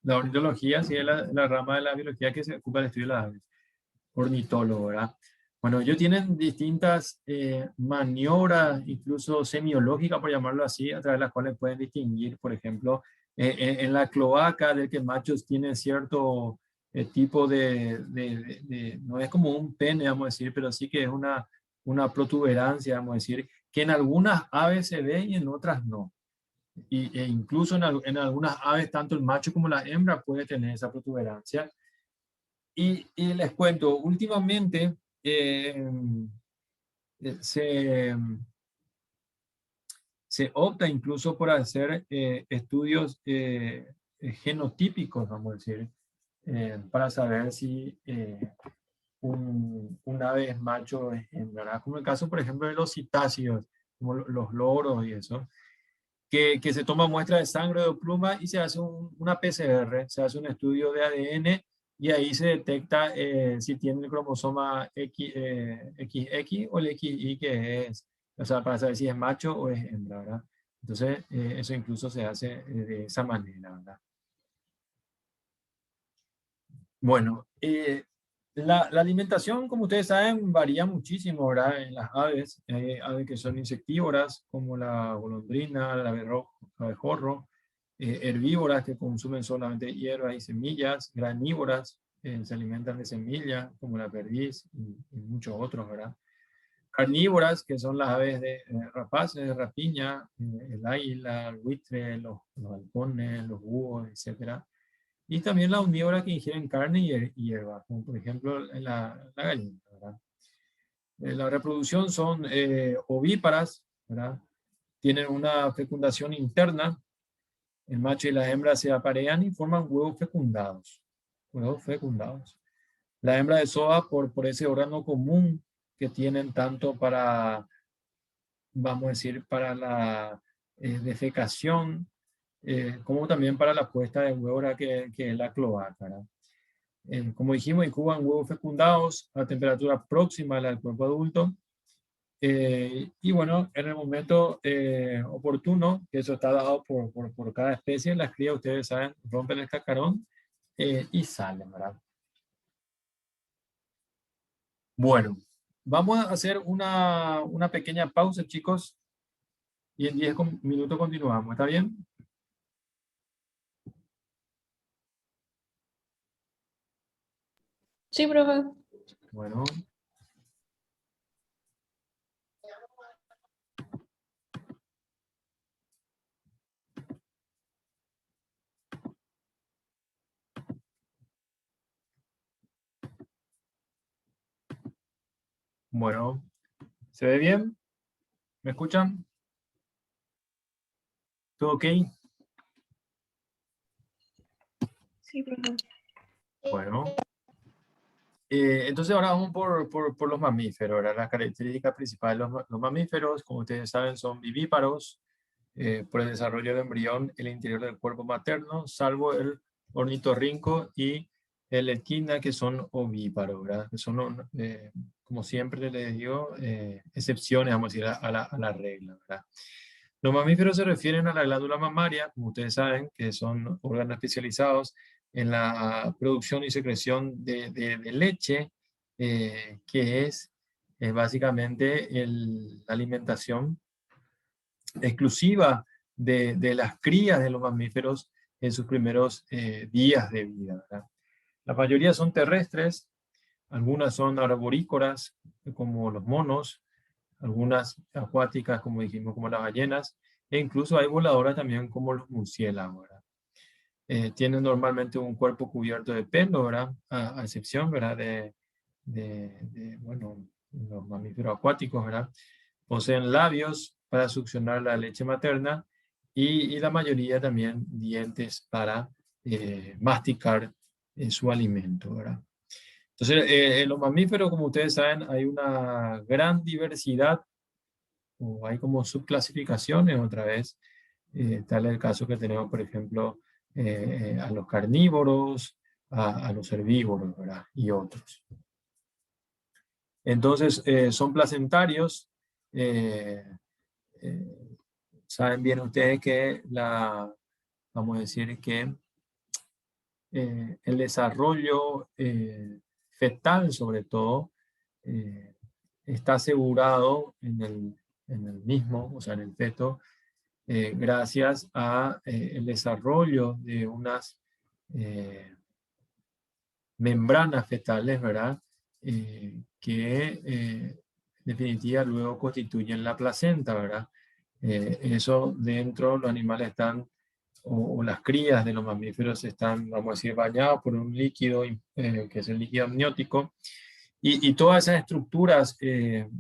La ornitología sí es la rama de la biología que se ocupa del estudio de las aves. Ornitólogo, ¿verdad? Bueno, ellos tienen distintas maniobras, incluso semiológicas, por llamarlo así, a través de las cuales pueden distinguir, por ejemplo, en la cloaca de que machos tienen cierto tipo no es como un pene, vamos a decir, pero sí que es una protuberancia, vamos a decir, que en algunas aves se ve y en otras no. E incluso en algunas aves, tanto el macho como la hembra puede tener esa protuberancia. Y les cuento, últimamente eh, se, se opta incluso por hacer estudios genotípicos, vamos a decir, para saber si un ave es macho o es hembra, como el caso, por ejemplo, de los citáceos, como los loros y eso, que se toma muestra de sangre o pluma y se hace una PCR, se hace un estudio de ADN y ahí se detecta si tiene el cromosoma XX o el XY que es, o sea, para saber si es macho o es hembra, ¿verdad? Entonces, eso incluso se hace de esa manera, ¿verdad? Bueno, la alimentación, como ustedes saben, varía muchísimo, ¿verdad? En las aves, hay aves que son insectívoras, como la golondrina, el abejorro, herbívoras que consumen solamente hierbas y semillas, granívoras, se alimentan de semillas, como la perdiz y muchos otros, ¿verdad? Carnívoras, que son las aves de rapaces, de rapiña, el águila, el buitre, los halcones, los búhos, etcétera. Y también las omnívoras que ingieren carne y hierba, como por ejemplo la gallina, ¿verdad? La reproducción son ovíparas, ¿verdad? Tienen una fecundación interna. El macho y la hembra se aparean y forman huevos fecundados. Huevos fecundados. La hembra desova por ese órgano común que tienen tanto para, vamos a decir, para la defecación, como también para la puesta de huevo, que es la cloaca, ¿verdad? Como dijimos, incuban huevos fecundados a temperatura próxima a la del cuerpo adulto. Y bueno, en el momento oportuno, que eso está dado por cada especie, las crías, ustedes saben, rompen el cascarón y salen, ¿verdad? Bueno, vamos a hacer una pequeña pausa, chicos, y en 10 minutos continuamos, ¿está bien? Sí, profe. Bueno. Bueno, ¿Se ve bien? ¿Me escuchan? ¿Todo ok? Sí, profe. Bueno. Entonces ahora vamos por los mamíferos. ¿Verdad? Las características principales de los mamíferos, como ustedes saben, son vivíparos. Por el desarrollo del embrión, el interior del cuerpo materno, salvo el ornitorrinco y el equina, que son ovíparos, ¿verdad? Que son, como siempre les digo, excepciones, vamos a decir, a la regla, ¿verdad? Los mamíferos se refieren a la glándula mamaria, como ustedes saben, que son órganos especializados en la producción y secreción de leche, que es básicamente la alimentación exclusiva de las crías de los mamíferos en sus primeros días de vida, ¿verdad? La mayoría son terrestres, algunas son arborícolas, como los monos, algunas acuáticas, como dijimos, como las ballenas, e incluso hay voladoras también, como los murciélagos, ¿verdad? Tienen normalmente un cuerpo cubierto de pelo, ¿verdad? A excepción, ¿verdad? Bueno, los mamíferos acuáticos, ¿verdad? Poseen labios para succionar la leche materna y la mayoría también dientes para masticar su alimento, ¿verdad? Entonces, en los mamíferos, como ustedes saben, hay una gran diversidad, o hay como subclasificaciones otra vez. Tal es el caso que tenemos, por ejemplo, a los carnívoros, a los herbívoros, ¿verdad? Y otros. Entonces, son placentarios. eh, Saben bien ustedes que vamos a decir que el desarrollo fetal, sobre todo, eh, está asegurado en el mismo, o sea, en el feto, gracias a el desarrollo de unas membranas fetales, ¿verdad? Que en definitiva luego constituyen la placenta, ¿verdad? Eso dentro, los animales están, o las crías de los mamíferos están, vamos a decir, bañados por un líquido que es el líquido amniótico, y todas esas estructuras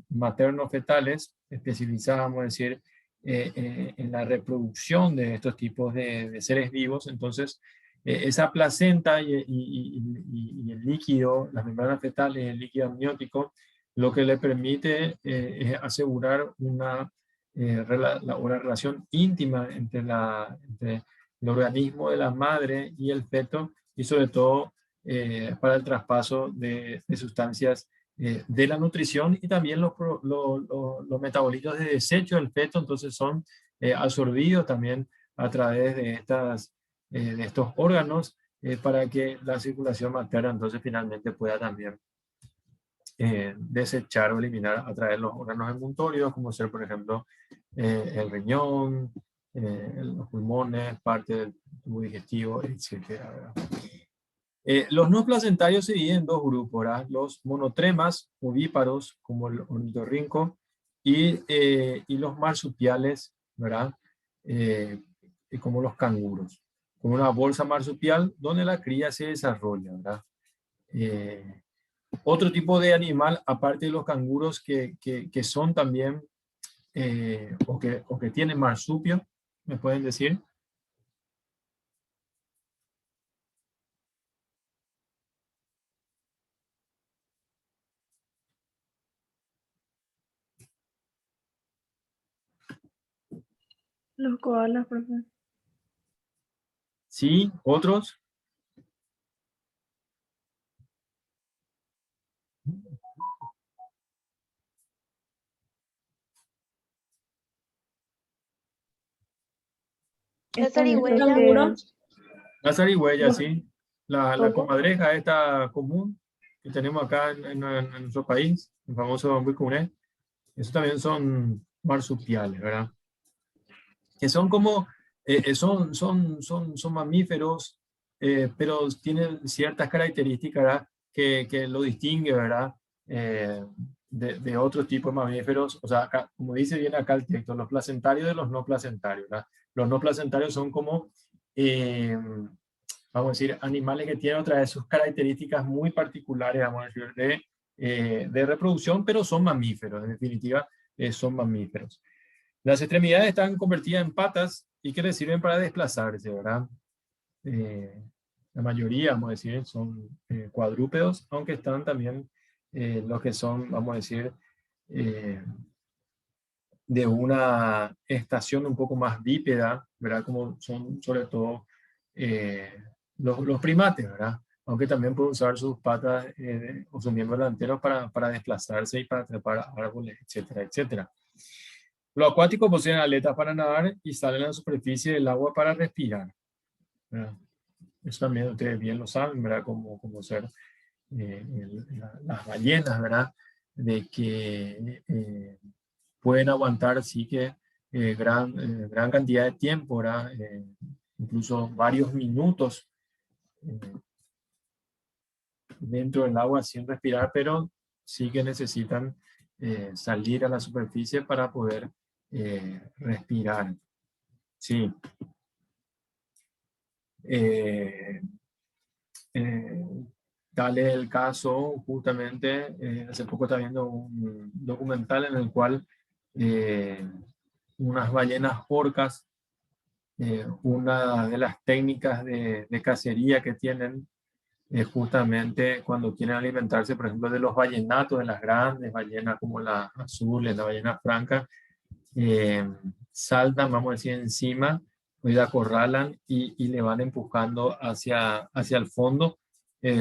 materno-fetales especializadas, vamos a decir, en la reproducción de estos tipos de seres vivos. Entonces, esa placenta y el líquido, las membranas fetales, el líquido amniótico, lo que le permite es asegurar una relación íntima entre el organismo de la madre y el feto, y sobre todo para el traspaso de sustancias de la nutrición, y también los metabolitos de desecho del feto, entonces son absorbidos también a través de estos órganos para que la circulación materna entonces finalmente pueda también desechar o eliminar a través de los órganos emuntorios, como ser, por ejemplo, el riñón, los pulmones, parte del tubo digestivo, etc. Los no placentarios se dividen en dos grupos, ¿verdad? Los monotremas, ovíparos, como el ornitorrinco, y los marsupiales, ¿verdad? Como los canguros, con una bolsa marsupial donde la cría se desarrolla, ¿verdad? Otro tipo de animal, aparte de los canguros, que son también, o que tienen marsupio, ¿me pueden decir? Los koalas, profe. Sí, otros. La Están estos zarigüeya. que... La zarigüeya, Los sí. La topos. comadreja esta común que tenemos acá en nuestro país, el famoso vicuñé. Esos también son marsupiales, ¿verdad? Que son como, son mamíferos, pero tienen ciertas características, ¿verdad? Que lo distingue, ¿verdad? De otros tipos de mamíferos. O sea, acá, como dice bien acá el texto, los placentarios de los no placentarios, ¿verdad? Los no placentarios son como, vamos a decir, animales que tienen otra de sus características muy particulares, vamos a decir, de reproducción, pero son mamíferos, en definitiva, son mamíferos. Las extremidades están convertidas en patas y que les sirven para desplazarse, ¿verdad? La mayoría, vamos a decir, son cuadrúpedos, aunque están también los que son, vamos a decir, de una estación un poco más bípeda, ¿verdad? Como son sobre todo los primates, ¿verdad? Aunque también pueden usar sus patas o sus miembros delanteros para desplazarse y para trepar árboles, etcétera, etcétera. Los acuáticos poseen aletas para nadar y salen a la superficie del agua para respirar, ¿verdad? Eso también ustedes bien lo saben, ¿verdad? Como ser las ballenas, ¿verdad? De que pueden aguantar, sí que gran cantidad de tiempo, ¿verdad? Incluso varios minutos dentro del agua sin respirar, pero sí que necesitan salir a la superficie para poder respirar. Sí. Tal es el caso, justamente, hace poco estaba viendo un documental en el cual unas ballenas orcas, una de las técnicas de cacería que tienen es justamente cuando quieren alimentarse, por ejemplo, de los ballenatos, de las grandes ballenas como las azules, la ballena franca, saltan, vamos a decir, encima, y la acorralan y le van empujando hacia el fondo,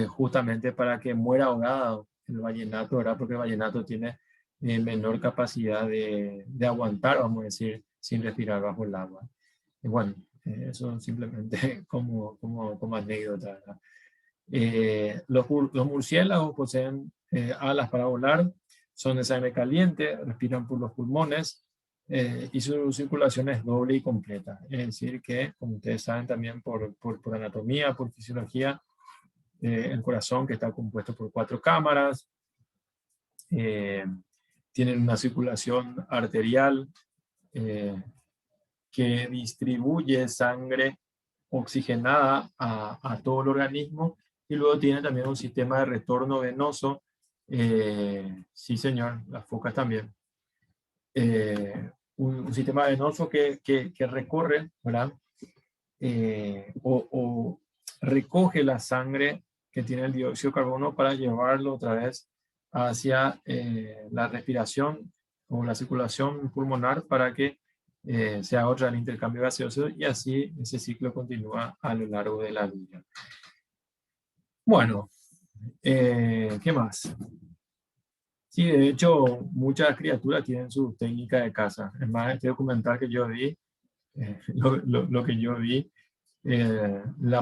justamente para que muera ahogado el vallenato, ¿verdad? Porque el vallenato tiene menor capacidad de aguantar, vamos a decir, sin respirar bajo el agua. Y bueno, eso simplemente como anécdota, ¿verdad? Los murciélagos poseen alas para volar, son de sangre caliente, respiran por los pulmones y su circulación es doble y completa. Es decir que, como ustedes saben también por anatomía, por fisiología, el corazón, que está compuesto por 4 cámaras, tienen una circulación arterial que distribuye sangre oxigenada a todo el organismo, y luego tiene también un sistema de retorno venoso. Sí, señor, las focas también. Un sistema venoso que recorre, ¿verdad? O recoge la sangre que tiene el dióxido de carbono para llevarlo otra vez hacia la respiración o la circulación pulmonar para que se haga otra el intercambio gaseoso, y así ese ciclo continúa a lo largo de la vida. Bueno, ¿qué más? Sí, de hecho, muchas criaturas tienen su técnica de caza. Es más, este documental que yo vi, lo que yo vi, la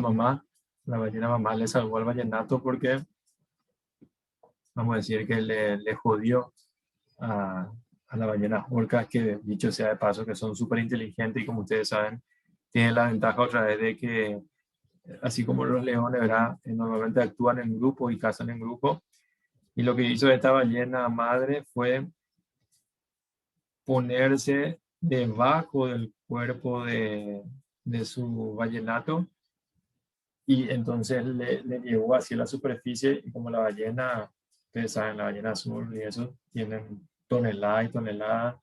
ballena mamá le salvó al vallenato porque, vamos a decir, que le jodió a la ballena orca, que dicho sea de paso, que son súper inteligentes y, como ustedes saben, tienen la ventaja otra vez de que, así como los leones, ¿verdad? Normalmente actúan en grupo y cazan en grupo. Y lo que hizo esta ballena madre fue ponerse debajo del cuerpo de su vallenato, y entonces le llevó hacia la superficie. Y como la ballena, ustedes saben, la ballena azul y eso, tienen toneladas y toneladas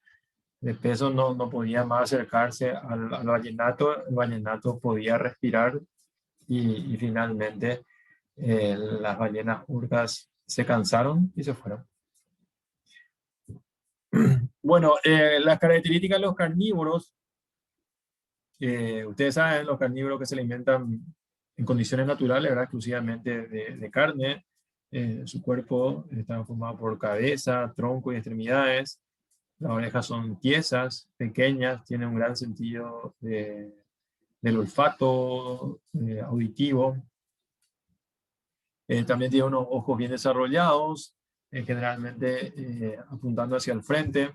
de peso, no podía más acercarse al vallenato. El vallenato podía respirar y finalmente las ballenas orcas se cansaron y se fueron. Bueno, las características de los carnívoros. Ustedes saben, los carnívoros que se alimentan en condiciones naturales, ¿verdad? Exclusivamente de carne. Su cuerpo está formado por cabeza, tronco y extremidades. Las orejas son tiesas, pequeñas, tienen un gran sentido del olfato auditivo. También tiene unos ojos bien desarrollados, generalmente apuntando hacia el frente,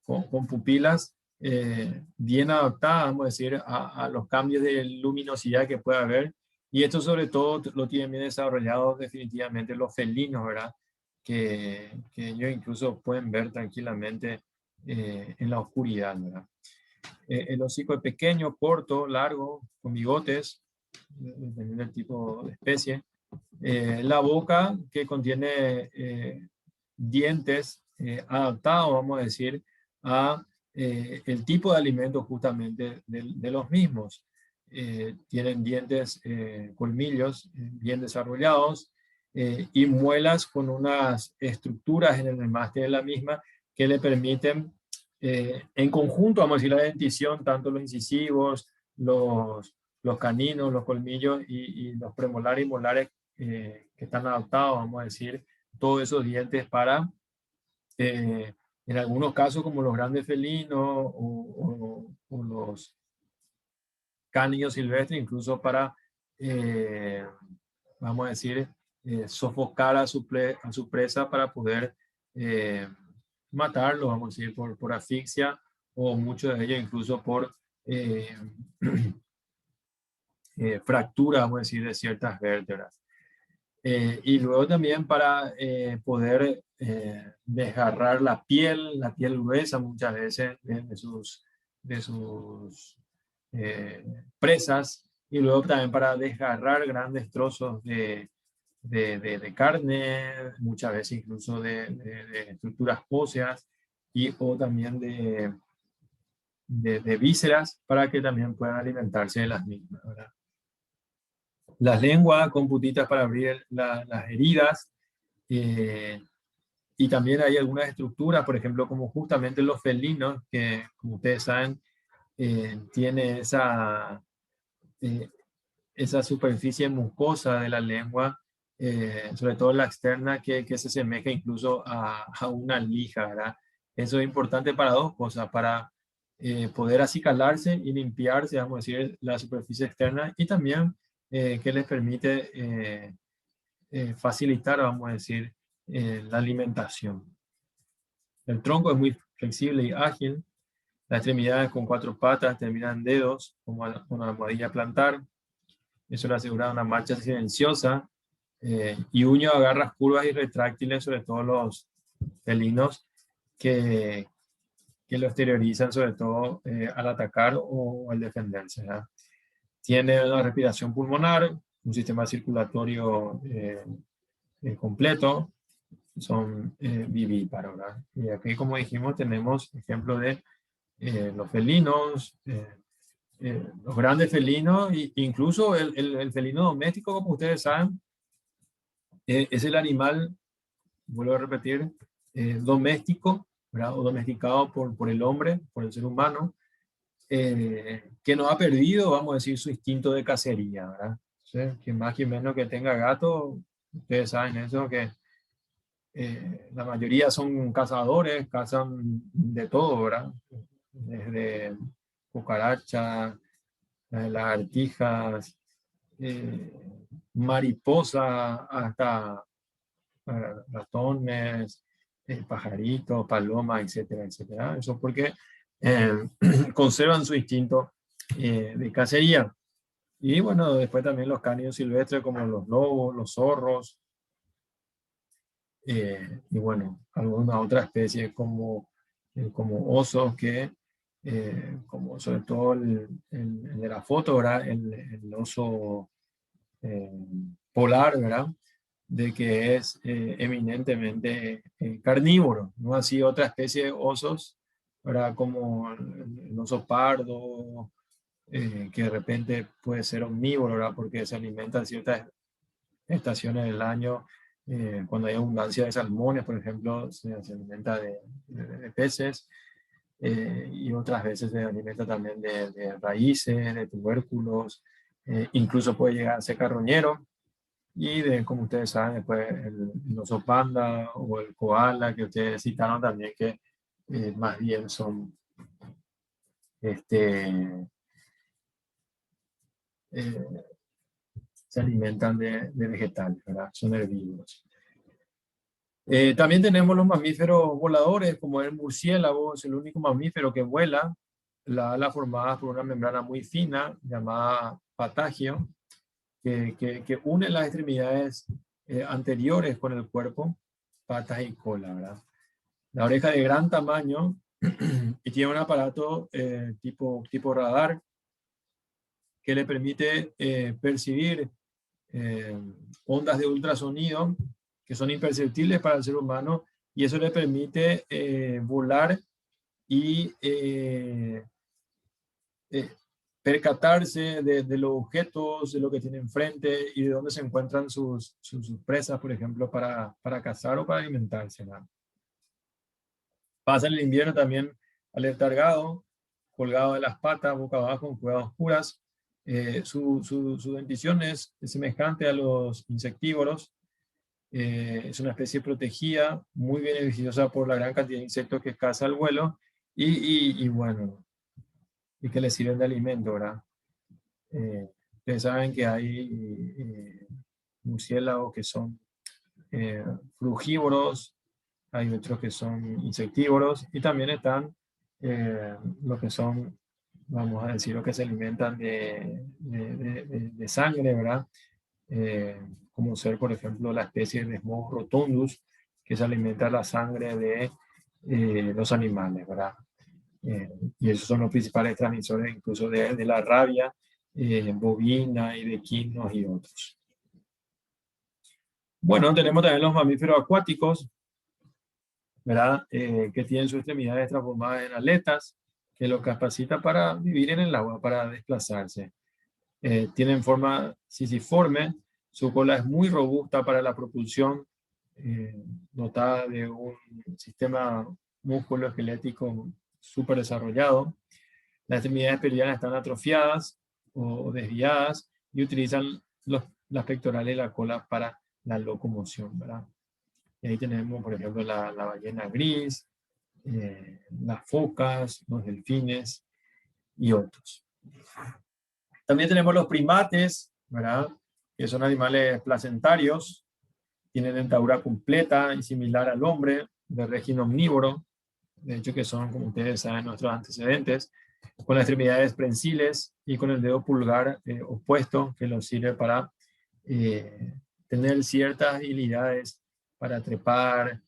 con pupilas bien adaptadas, vamos a decir, a los cambios de luminosidad que puede haber. Y esto sobre todo lo tienen bien desarrollado definitivamente los felinos, ¿verdad? Que ellos incluso pueden ver tranquilamente en la oscuridad, ¿verdad? El hocico es pequeño, corto, largo, con bigotes, dependiendo del tipo de especie. La boca, que contiene dientes adaptados, vamos a decir, a el tipo de alimento justamente de los mismos. Tienen dientes, colmillos bien desarrollados y muelas con unas estructuras en el máster de la misma que le permiten, en conjunto, vamos a decir, la dentición, tanto los incisivos, los caninos, los colmillos y los premolares y molares que están adaptados, vamos a decir, todos esos dientes para, en algunos casos como los grandes felinos o los cánidos silvestres, incluso para, vamos a decir, sofocar a su presa para poder matarlo, vamos a decir, por asfixia, o muchos de ellos incluso por fractura, vamos a decir, de ciertas vértebras. Y luego también para poder desgarrar la piel gruesa muchas veces de sus presas, y luego también para desgarrar grandes trozos de carne, muchas veces incluso de estructuras óseas o también de vísceras, para que también puedan alimentarse de las mismas, ¿verdad? Las lenguas con puntitas para abrir las heridas, y también hay algunas estructuras, por ejemplo, como justamente los felinos, que como ustedes saben, tiene esa superficie mucosa de la lengua, sobre todo la externa, que se asemeja incluso a una lija, ¿verdad? Eso es importante para dos cosas: para poder acicalarse y limpiarse, vamos a decir, la superficie externa, y también que les permite facilitar, vamos a decir, la alimentación. El tronco es muy flexible y ágil. Las extremidades con 4 patas terminan en dedos, como una almohadilla plantar. Eso le asegura una marcha silenciosa, y uñas o garras curvas y retráctiles, sobre todo los felinos, que lo exteriorizan sobre todo al atacar o al defenderse, ¿verdad? Tiene una respiración pulmonar, un sistema circulatorio completo, son vivíparos, ¿verdad? Y aquí, como dijimos, tenemos ejemplos de los felinos, los grandes felinos, e incluso el felino doméstico, como ustedes saben, es el animal, vuelvo a repetir, doméstico, ¿verdad? O domesticado por el hombre, por el ser humano, que no ha perdido, vamos a decir, su instinto de cacería, ¿verdad? ¿Sí? Que más que menos que tenga gato, ustedes saben eso, que la mayoría son cazadores, cazan de todo, ¿verdad? Desde cucarachas, lagartijas, mariposas, hasta ratones, pajaritos, palomas, etcétera, etcétera. Eso porque conservan su instinto de cacería. Y bueno, después también los cánidos silvestres, como los lobos, los zorros, y bueno, alguna otra especie como osos, que como sobre todo el de la foto, ¿verdad? El oso polar, ¿verdad? De que es eminentemente carnívoro, no así otra especie de osos, ¿verdad? Como el oso pardo, que de repente puede ser omnívoro, ¿verdad? Porque se alimenta en ciertas estaciones del año. Cuando hay abundancia de salmones, por ejemplo, se alimenta de peces, y otras veces se alimenta también de raíces, de tubérculos, incluso puede llegar a ser carroñero. Y como ustedes saben, después el oso panda o el koala, que ustedes citaron también, que más bien son se alimentan de vegetales, ¿verdad? Son herbívoros. También tenemos los mamíferos voladores, como el murciélago, es el único mamífero que vuela. La ala formada por una membrana muy fina llamada patagio, que une las extremidades anteriores con el cuerpo, patas y cola, ¿verdad? La oreja de gran tamaño y tiene un aparato tipo radar, que le permite percibir ondas de ultrasonido que son imperceptibles para el ser humano, y eso le permite volar y percatarse de los objetos, de lo que tiene enfrente y de dónde se encuentran sus presas, por ejemplo, para cazar o para alimentarse, ¿no? Pasa en el invierno también al letargado, colgado de las patas, boca abajo, en cuevas oscuras. Su dentición es semejante a los insectívoros. Es una especie protegida, muy beneficiosa por la gran cantidad de insectos que caza al vuelo y bueno, y que le sirven de alimento, ¿verdad? Ustedes saben que hay murciélagos que son frugívoros, hay otros que son insectívoros, y también están los que son, vamos a decir, los que se alimentan de sangre, ¿verdad? Como ser, por ejemplo, la especie de Desmos rotundus, que se alimenta de la sangre de los animales, ¿verdad? Y esos son los principales transmisores incluso de la rabia bovina y de equinos y otros. Bueno, tenemos también los mamíferos acuáticos, ¿verdad? Que tienen sus extremidades transformadas en aletas, que los capacita para vivir en el agua, para desplazarse. Tienen forma sisiforme, su cola es muy robusta para la propulsión, dotada de un sistema músculo-esquelético súper desarrollado. Las extremidades pelianas están atrofiadas o desviadas y utilizan las pectorales y la cola para la locomoción, ¿verdad? Y ahí tenemos, por ejemplo, la ballena gris, las focas, los delfines y otros. También tenemos los primates, ¿verdad? Que son animales placentarios, tienen dentadura completa y similar al hombre, de régimen omnívoro, de hecho que son, como ustedes saben, nuestros antecedentes, con las extremidades prensiles y con el dedo pulgar opuesto, que los sirve para tener ciertas habilidades para trepar,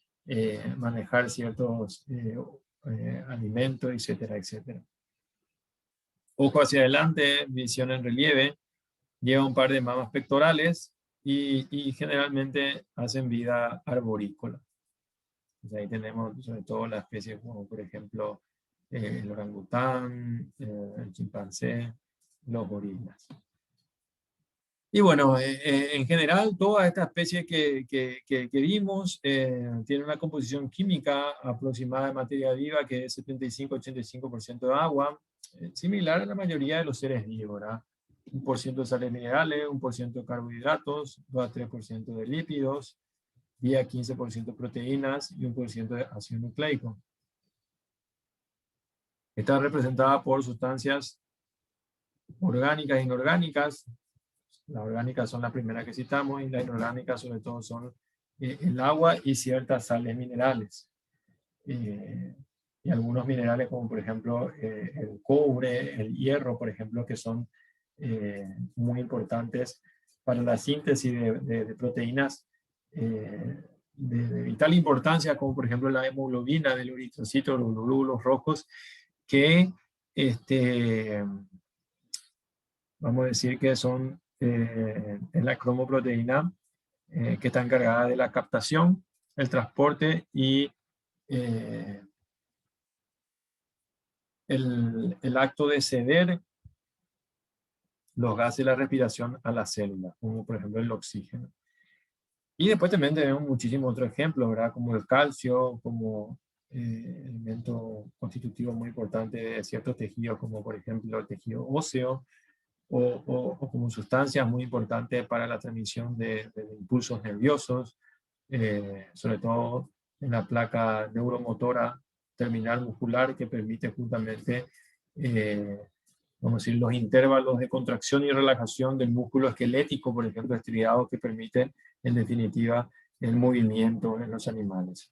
manejar ciertos alimentos, etcétera, etcétera. Ojo hacia adelante, visión en relieve, lleva un par de mamas pectorales y generalmente hacen vida arborícola. Pues ahí tenemos sobre todo las especies como por ejemplo el orangután, el chimpancé, los gorilas. Y bueno, en general todas estas especies que vimos tienen una composición química aproximada de materia viva que es 75-85% de agua, similar a la mayoría de los seres vivos, ¿verdad? 1% de sales minerales, 1% de carbohidratos, 2 a 3% de lípidos, 10 a 15% de proteínas y 1% de ácido nucleico. Está representada por sustancias orgánicas e inorgánicas. Las orgánicas son las primeras que citamos y las inorgánicas sobre todo son el agua y ciertas sales minerales. Y algunos minerales como por ejemplo el cobre, el hierro, por ejemplo, que son muy importantes para la síntesis de proteínas de vital importancia, como por ejemplo la hemoglobina del eritrocito, los glóbulos rojos, que vamos a decir que son en la cromoproteína que está encargada de la captación, el transporte y el acto de ceder los gases de la respiración a la célula, como por ejemplo el oxígeno. Y después también tenemos muchísimos otros ejemplos, ¿verdad? Como el calcio, como elemento constitutivo muy importante de ciertos tejidos, como por ejemplo el tejido óseo, o como sustancias muy importantes para la transmisión de impulsos nerviosos, sobre todo en la placa neuromotora terminal muscular que permite justamente, vamos a decir, los intervalos de contracción y relajación del músculo esquelético, por ejemplo, estriado, que permiten en definitiva el movimiento en los animales.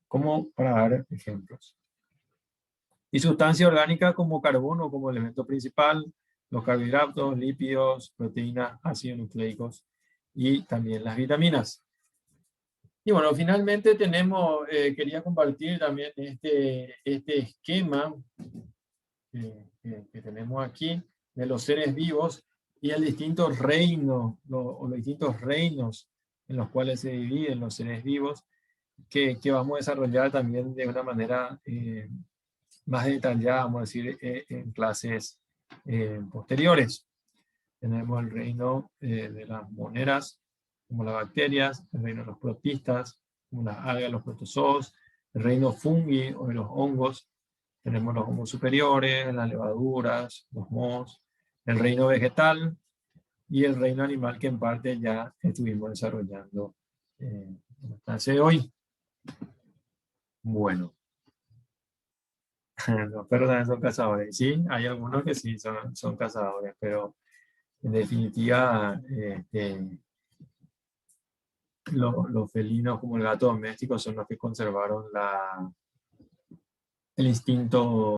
Como para dar ejemplos. Y sustancias orgánicas como carbono como elemento principal, los carbohidratos, lípidos, proteínas, ácidos nucleicos y también las vitaminas. Y bueno, finalmente tenemos, quería compartir también este esquema que tenemos aquí de los seres vivos y el distinto reino, o los distintos reinos en los cuales se dividen los seres vivos, que vamos a desarrollar también de una manera más detallada, vamos a decir, en clases posteriores. Tenemos el reino de las moneras, como las bacterias, el reino de los protistas, como las algas, los protozoos, el reino fungi o de los hongos. Tenemos los hongos superiores, las levaduras, los mohos, el reino vegetal y el reino animal, que en parte ya estuvimos desarrollando en la clase de hoy. Bueno. Los perros también son cazadores. Sí, hay algunos que sí son cazadores, pero en definitiva los felinos como el gato doméstico son los que conservaron el instinto